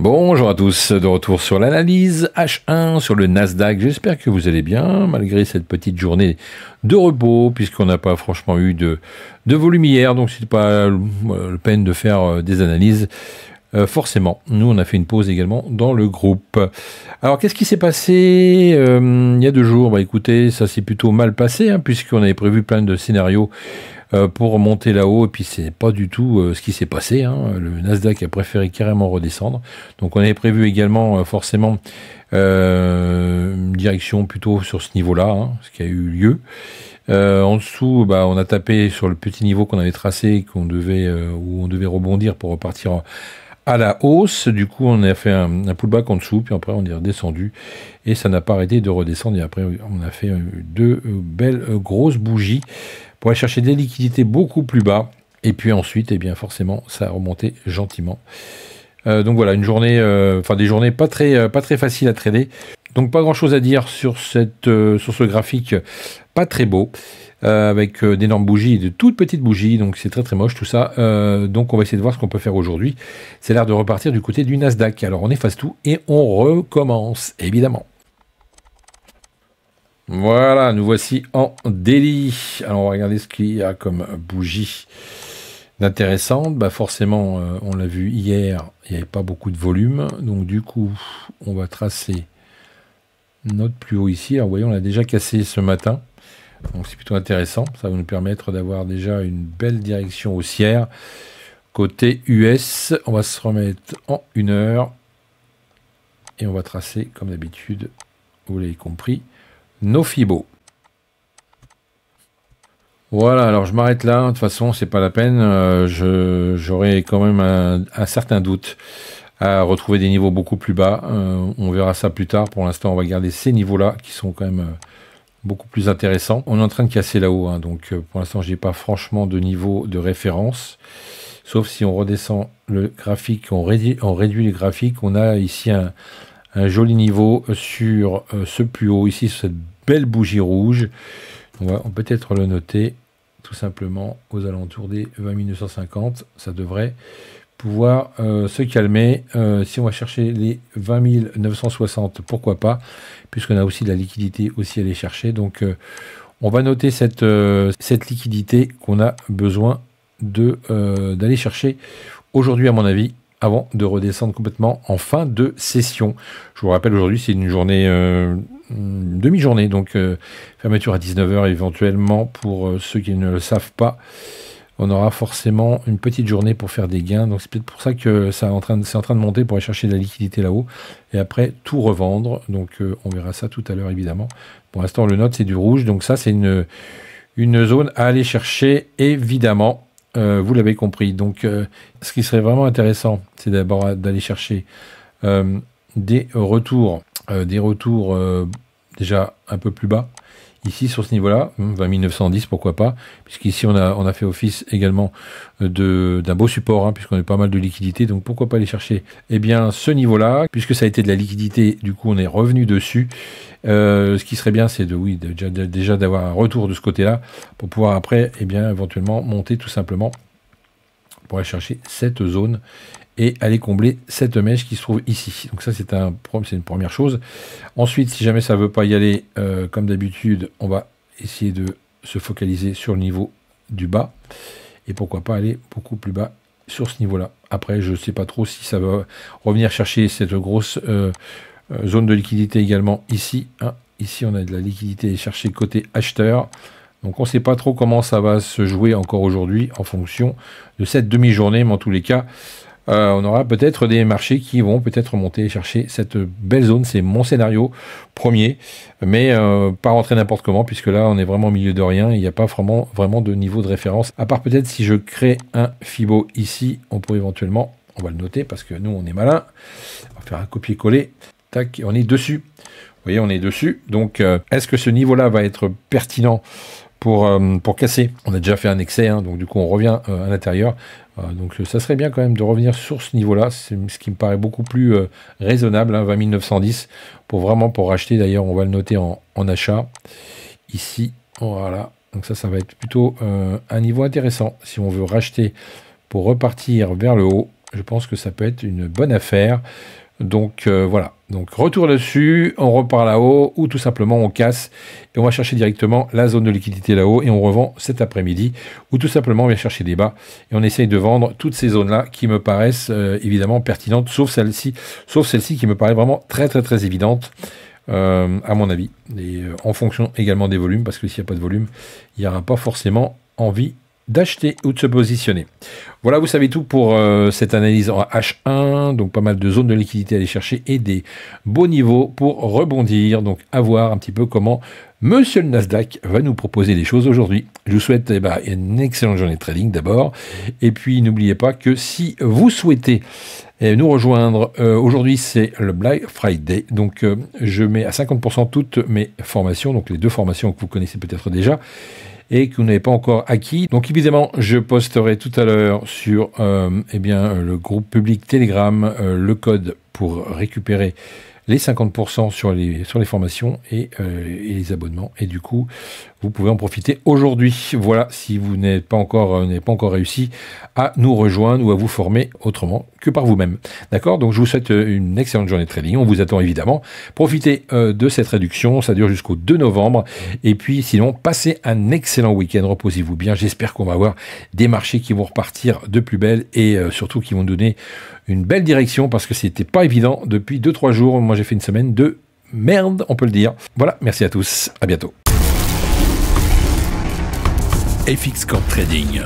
Bonjour à tous, de retour sur l'analyse H1 sur le Nasdaq. J'espère que vous allez bien malgré cette petite journée de repos puisqu'on n'a pas franchement eu de volume hier, donc c'est pas la peine de faire des analyses. Forcément, nous on a fait une pause également dans le groupe. Alors qu'est-ce qui s'est passé il y a 2 jours? Bah écoutez, ça s'est plutôt mal passé puisqu'on avait prévu plein de scénarios pour monter là-haut, et puis c'est pas du tout ce qui s'est passé. Le Nasdaq a préféré carrément redescendre. Donc on avait prévu également forcément une direction plutôt sur ce niveau-là, ce qui a eu lieu. En dessous, on a tapé sur le petit niveau qu'on avait tracé, où on devait rebondir pour repartir à la hausse. Du coup, on a fait un pullback en dessous, puis après on est redescendu, et ça n'a pas arrêté de redescendre. Et après, on a fait 2 belles grosses bougies pour aller chercher des liquidités beaucoup plus bas. Et puis ensuite, eh bien forcément, ça a remonté gentiment. Donc voilà, une journée, des journées pas très faciles à trader. Donc pas grand chose à dire sur ce graphique, pas très beau, avec d'énormes bougies, de toutes petites bougies, donc c'est très très moche tout ça. Donc on va essayer de voir ce qu'on peut faire aujourd'hui. C'est l'heure de repartir du côté du Nasdaq. Alors on efface tout et on recommence, évidemment. Voilà, nous voici en daily. Alors on va regarder ce qu'il y a comme bougie d'intéressante. Forcément, on l'a vu hier, il n'y avait pas beaucoup de volume. Donc du coup, on va tracer notre plus haut ici. Alors vous voyez, on l'a déjà cassé ce matin. Donc c'est plutôt intéressant. Ça va nous permettre d'avoir déjà une belle direction haussière. Côté US, on va se remettre en 1 heure. Et on va tracer, comme d'habitude, vous l'avez compris, nos Fibo. Voilà, alors je m'arrête là. De toute façon, c'est pas la peine. J'aurai quand même un certain doute à retrouver des niveaux beaucoup plus bas. On verra ça plus tard. Pour l'instant, on va garder ces niveaux-là qui sont quand même beaucoup plus intéressants. On est en train de casser là-haut, donc pour l'instant, je n'ai pas franchement de niveau de référence. Sauf si on redescend le graphique, on réduit les graphiques. On a ici un joli niveau sur ce plus haut, ici, sur cette belle bougie rouge. On va peut-être le noter tout simplement aux alentours des 20 950. Ça devrait pouvoir se calmer. Si on va chercher les 20 960, pourquoi pas, puisqu'on a aussi de la liquidité aussi à aller chercher. Donc on va noter cette liquidité qu'on a besoin d'aller chercher aujourd'hui, à mon avis, avant de redescendre complètement en fin de session. Je vous rappelle, aujourd'hui, c'est une journée, une demi-journée, donc fermeture à 19 h éventuellement, pour ceux qui ne le savent pas. On aura forcément une petite journée pour faire des gains. Donc c'est peut-être pour ça que c'est en train de monter pour aller chercher de la liquidité là-haut. Et après, tout revendre. Donc on verra ça tout à l'heure, évidemment. Pour l'instant, le note, c'est du rouge. Donc ça, c'est une zone à aller chercher, évidemment. Vous l'avez compris. Donc ce qui serait vraiment intéressant, c'est d'abord d'aller chercher des retours déjà un peu plus bas. Ici, sur ce niveau-là, 20 910, pourquoi pas, puisqu'ici, on a fait office également d'un beau support, puisqu'on a pas mal de liquidité, donc pourquoi pas aller chercher ce niveau-là, puisque ça a été de la liquidité, du coup, on est revenu dessus. Ce qui serait bien, c'est déjà d'avoir un retour de ce côté-là, pour pouvoir après, éventuellement, monter tout simplement, pour aller chercher cette zone, et aller combler cette mèche qui se trouve ici. Donc ça, c'est une première chose. Ensuite, si jamais ça ne veut pas y aller, comme d'habitude, on va essayer de se focaliser sur le niveau du bas. Et pourquoi pas aller beaucoup plus bas sur ce niveau-là. Après, je ne sais pas trop si ça va revenir chercher cette grosse zone de liquidité également ici. Ici, on a de la liquidité cherchée côté acheteur. Donc on ne sait pas trop comment ça va se jouer encore aujourd'hui en fonction de cette demi-journée. Mais en tous les cas, on aura peut-être des marchés qui vont peut-être monter et chercher cette belle zone. C'est mon scénario premier, mais pas rentrer n'importe comment, puisque là on est vraiment au milieu de rien. Il n'y a pas vraiment de niveau de référence, à part peut-être si je crée un Fibo ici. On pourrait éventuellement, on va le noter parce que nous on est malin, on va faire un copier-coller, tac, on est dessus. Vous voyez, on est dessus. Donc est-ce que ce niveau-là va être pertinent pour casser? On a déjà fait un excès, donc du coup on revient à l'intérieur. Donc ça serait bien quand même de revenir sur ce niveau-là, c'est ce qui me paraît beaucoup plus raisonnable, 20 910, pour racheter. D'ailleurs, on va le noter en achat, ici, voilà. Donc ça va être plutôt un niveau intéressant, si on veut racheter pour repartir vers le haut. je pense que ça peut être une bonne affaire. Donc voilà, donc retour dessus, on repart là-haut ou tout simplement on casse et on va chercher directement la zone de liquidité là-haut et on revend cet après-midi ou tout simplement on vient chercher des bas et on essaye de vendre toutes ces zones-là qui me paraissent évidemment pertinentes, sauf celle-ci qui me paraît vraiment très très très évidente à mon avis et en fonction également des volumes parce que s'il n'y a pas de volume, il n'y aura pas forcément envie d'acheter ou de se positionner. Voilà, vous savez tout pour cette analyse en H1, donc pas mal de zones de liquidité à aller chercher et des beaux niveaux pour rebondir, donc à voir un petit peu comment Monsieur le Nasdaq va nous proposer des choses aujourd'hui. Je vous souhaite une excellente journée de trading d'abord, et puis n'oubliez pas que si vous souhaitez nous rejoindre, aujourd'hui c'est le Black Friday, donc je mets à 50% toutes mes formations, donc les 2 formations que vous connaissez peut-être déjà, et que vous n'avez pas encore acquis. Donc évidemment, je posterai tout à l'heure sur le groupe public Telegram le code pour récupérer les 50% sur les formations et les abonnements. Et du coup, vous pouvez en profiter aujourd'hui. Voilà, si vous n'avez pas encore réussi à nous rejoindre ou à vous former autrement que par vous-même. D'accord? Donc je vous souhaite une excellente journée de trading. On vous attend évidemment. Profitez de cette réduction. Ça dure jusqu'au 2 novembre. Et puis sinon, passez un excellent week-end. Reposez-vous bien. J'espère qu'on va avoir des marchés qui vont repartir de plus belle et surtout qui vont donner une belle direction parce que c'était pas évident depuis 2-3 jours. Moi, j'ai fait une semaine de merde, on peut le dire. Voilà, merci à tous. À bientôt. FX Corp Trading.